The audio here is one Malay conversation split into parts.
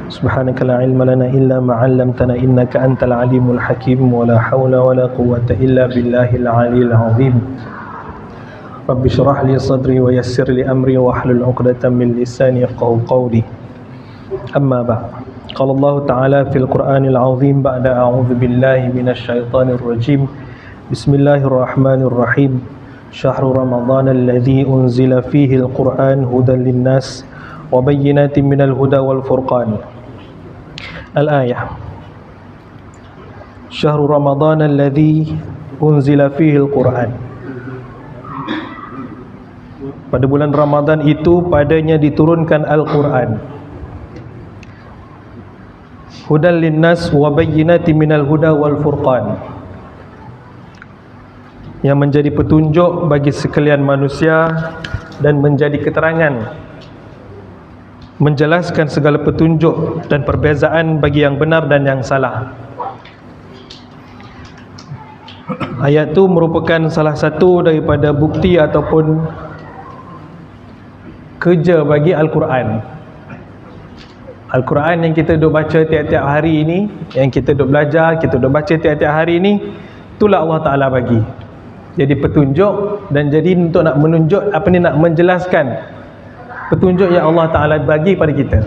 سبحانك لا علم لنا إلا ما علمتنا إنك أنت العليم الحكيم ولا حول ولا قوة إلا بالله العلي العظيم رب اشرح لي صدري ويسر لي أمري واحلل عقدة من لساني يفقهوا قولي أما بعد قال الله تعالى في القرآن العظيم بعد أعوذ بالله من الشيطان الرجيم بسم الله الرحمن الرحيم شهر رمضان الذي أنزل فيه القرآن هدى للناس وبينات من الهدى والفرقان الآية شهر رمضان الذي أنزل فيه القرآن. Pada bulan Ramadan itu padanya diturunkan Al-Quran. Hudan linnas wa bayyinati minal huda wal furqan, yang menjadi petunjuk bagi sekalian manusia dan menjadi keterangan, menjelaskan segala petunjuk dan perbezaan bagi yang benar dan yang salah. Ayat itu merupakan salah satu daripada bukti ataupun kerja bagi Al-Quran. Al-Quran yang kita duk baca tiap-tiap hari ini, yang kita duk belajar, kita duk baca tiap-tiap hari ini, itulah Allah Ta'ala bagi jadi petunjuk, dan jadi untuk nak menunjuk nak menjelaskan petunjuk yang Allah Ta'ala bagi pada kita,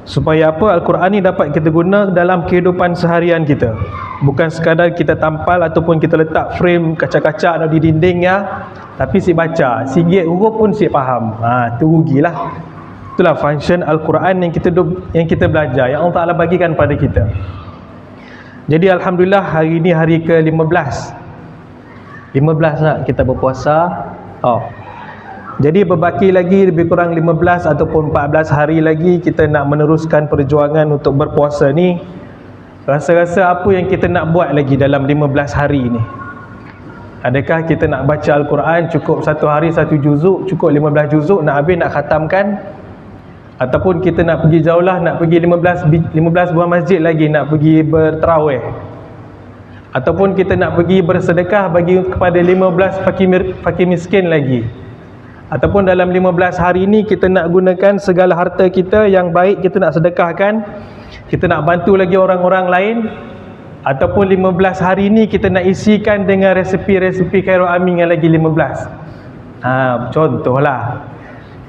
supaya apa, Al-Quran ni dapat kita guna dalam kehidupan seharian kita, bukan sekadar kita tampal ataupun kita letak frame kaca-kaca di dinding ya, tapi si baca, sikit huruf pun si faham. Tu rugilah. Itulah function Al-Quran yang kita belajar, yang Allah Ta'ala bagikan pada kita. Jadi Alhamdulillah hari ini hari ke-15 nak kita berpuasa. Jadi berbaki lagi lebih kurang 15 ataupun 14 hari lagi kita nak meneruskan perjuangan untuk berpuasa ni. Rasa-rasa apa yang kita nak buat lagi dalam 15 hari ni? Adakah kita nak baca Al-Quran cukup satu hari satu juzuk, cukup 15 juzuk nak habis, nak khatamkan? Ataupun kita nak pergi jauh lah, nak pergi 15 buah masjid lagi, nak pergi berterawih? Ataupun kita nak pergi bersedekah bagi kepada 15 fakir miskin lagi? Ataupun dalam 15 hari ini kita nak gunakan segala harta kita yang baik, kita nak sedekahkan, kita nak bantu lagi orang-orang lain? Ataupun 15 hari ini kita nak isikan dengan resepi-resepi Khairul Amin yang lagi 15? Contohlah.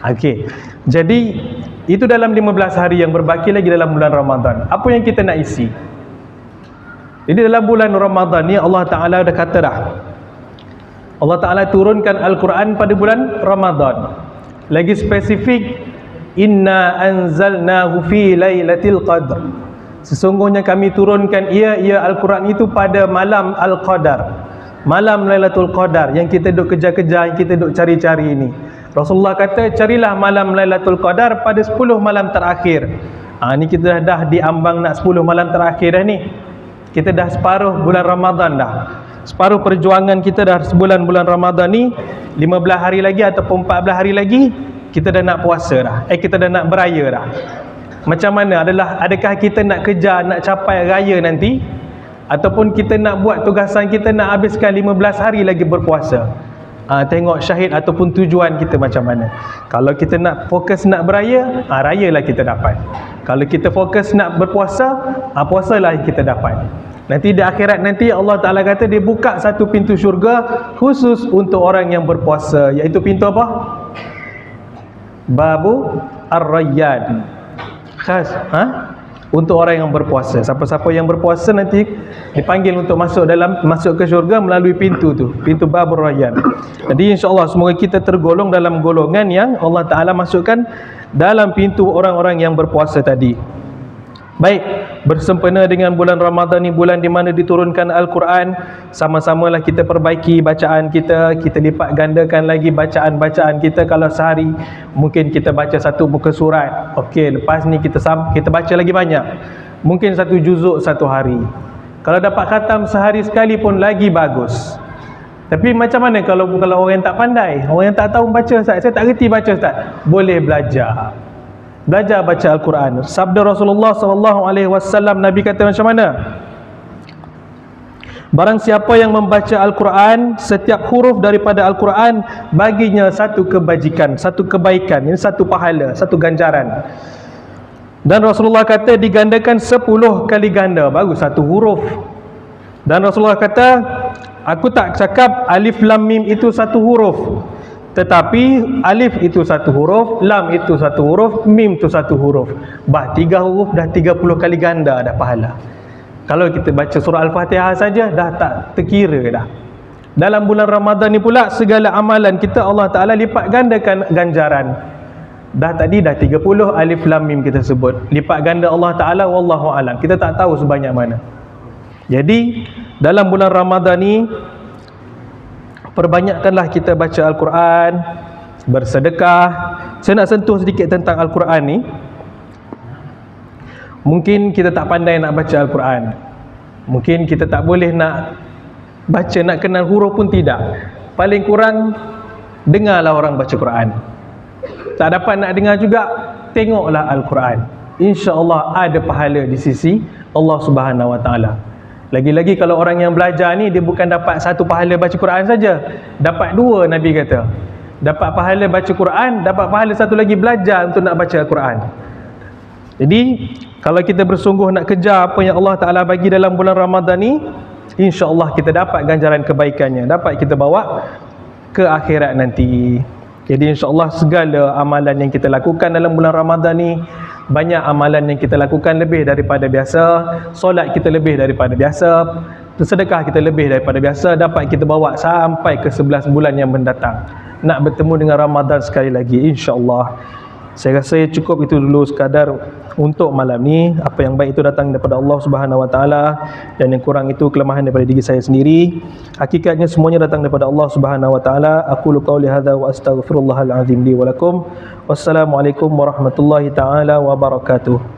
Okey. Jadi itu dalam 15 hari yang berbaki lagi dalam bulan Ramadan. Apa yang kita nak isi? Jadi dalam bulan Ramadan ni Allah Ta'ala dah kata dah, Allah Ta'ala turunkan Al-Quran pada bulan Ramadan. Lagi spesifik, inna anzalnahu fi lailatul qadr. Sesungguhnya kami turunkan ia Al-Quran itu pada malam Al-Qadar, malam Lailatul Qadar, yang kita duk kejar-kejar, yang kita duk cari-cari ini. Rasulullah kata, carilah malam Lailatul Qadar pada 10 malam terakhir. Ni kita dah diambang nak 10 malam terakhir dah ni. Kita dah separuh bulan Ramadan dah. Separuh perjuangan kita dah sebulan bulan Ramadan ni. 15 hari lagi ataupun 14 hari lagi kita dah nak puasa dah. Kita dah nak beraya dah. Macam mana? Adakah kita nak kejar, nak capai raya nanti? Ataupun kita nak buat tugasan kita, nak habiskan 15 hari lagi berpuasa? Tengok syahid ataupun tujuan kita macam mana. Kalau kita nak fokus nak beraya, rayalah kita dapat. Kalau kita fokus nak berpuasa, puasalah yang kita dapat. Nanti di akhirat nanti Allah Ta'ala kata dia buka satu pintu syurga khusus untuk orang yang berpuasa, iaitu pintu apa? Babu Ar-Rayyan. Khas untuk orang yang berpuasa. Siapa-siapa yang berpuasa nanti dipanggil untuk masuk ke syurga melalui pintu tu, pintu Babur Rayyan. Jadi insya-Allah semoga kita tergolong dalam golongan yang Allah Ta'ala masukkan dalam pintu orang-orang yang berpuasa tadi. Baik, bersempena dengan bulan Ramadan ni, bulan di mana diturunkan Al-Quran, sama-samalah kita perbaiki bacaan kita. Kita lipat gandakan lagi bacaan-bacaan kita. Kalau sehari mungkin kita baca satu muka surat, okey, lepas ni kita baca lagi banyak, mungkin satu juzuk satu hari. Kalau dapat khatam sehari sekali pun lagi bagus. Tapi macam mana kalau orang yang tak pandai, orang yang tak tahu baca, Ustaz, saya tak reti baca, Ustaz? Boleh belajar baca Al-Quran. Sabda Rasulullah SAW, Nabi kata macam mana? Barang siapa yang membaca Al-Quran, setiap huruf daripada Al-Quran baginya satu kebajikan, satu kebaikan, ini satu pahala, satu ganjaran. Dan Rasulullah kata digandakan 10 kali ganda baru satu huruf. Dan Rasulullah kata, aku tak cakap alif lam mim itu satu huruf, tetapi alif itu satu huruf, lam itu satu huruf, mim itu satu huruf. 3 huruf dah 30 kali ganda dah pahala. Kalau kita baca surah Al-Fatihah saja dah tak terkira dah. Dalam bulan Ramadan ni pula segala amalan kita Allah Ta'ala lipat gandakan ganjaran. Dah tadi dah 30 alif lam mim kita sebut. Lipat ganda Allah Ta'ala wallahu alam. Kita tak tahu sebanyak mana. Jadi dalam bulan Ramadan ni perbanyakkanlah kita baca Al-Quran, bersedekah. Saya nak sentuh sedikit tentang Al-Quran ni. Mungkin kita tak pandai nak baca Al-Quran. Mungkin kita tak boleh nak baca, nak kenal huruf pun tidak. Paling kurang dengarlah orang baca Quran. Tak dapat nak dengar juga, tengoklah Al-Quran. InsyaAllah ada pahala di sisi Allah Subhanahu Wa Taala. Lagi-lagi kalau orang yang belajar ni, dia bukan dapat satu pahala baca Quran saja, dapat 2 Nabi kata. Dapat pahala baca Quran, dapat pahala satu lagi belajar untuk nak baca Al-Quran. Jadi kalau kita bersungguh nak kejar apa yang Allah Ta'ala bagi dalam bulan Ramadan ni, insya-Allah kita dapat ganjaran kebaikannya, dapat kita bawa ke akhirat nanti. Jadi insya-Allah segala amalan yang kita lakukan dalam bulan Ramadan ni, banyak amalan yang kita lakukan lebih daripada biasa, solat kita lebih daripada biasa, sedekah kita lebih daripada biasa, dapat kita bawa sampai ke 11 bulan yang mendatang, nak bertemu dengan Ramadan sekali lagi insya-Allah. Saya rasa cukup itu dulu sekadar untuk malam ni. Apa yang baik itu datang daripada Allah Subhanahu Wa Taala, dan yang kurang itu kelemahan daripada diri saya sendiri. Hakikatnya semuanya datang daripada Allah Subhanahu Wa Taala. Aqulu qawli hadza wa astaghfirullahal azim li wa lakum. Wassalamualaikum warahmatullahi taala wabarakatuh.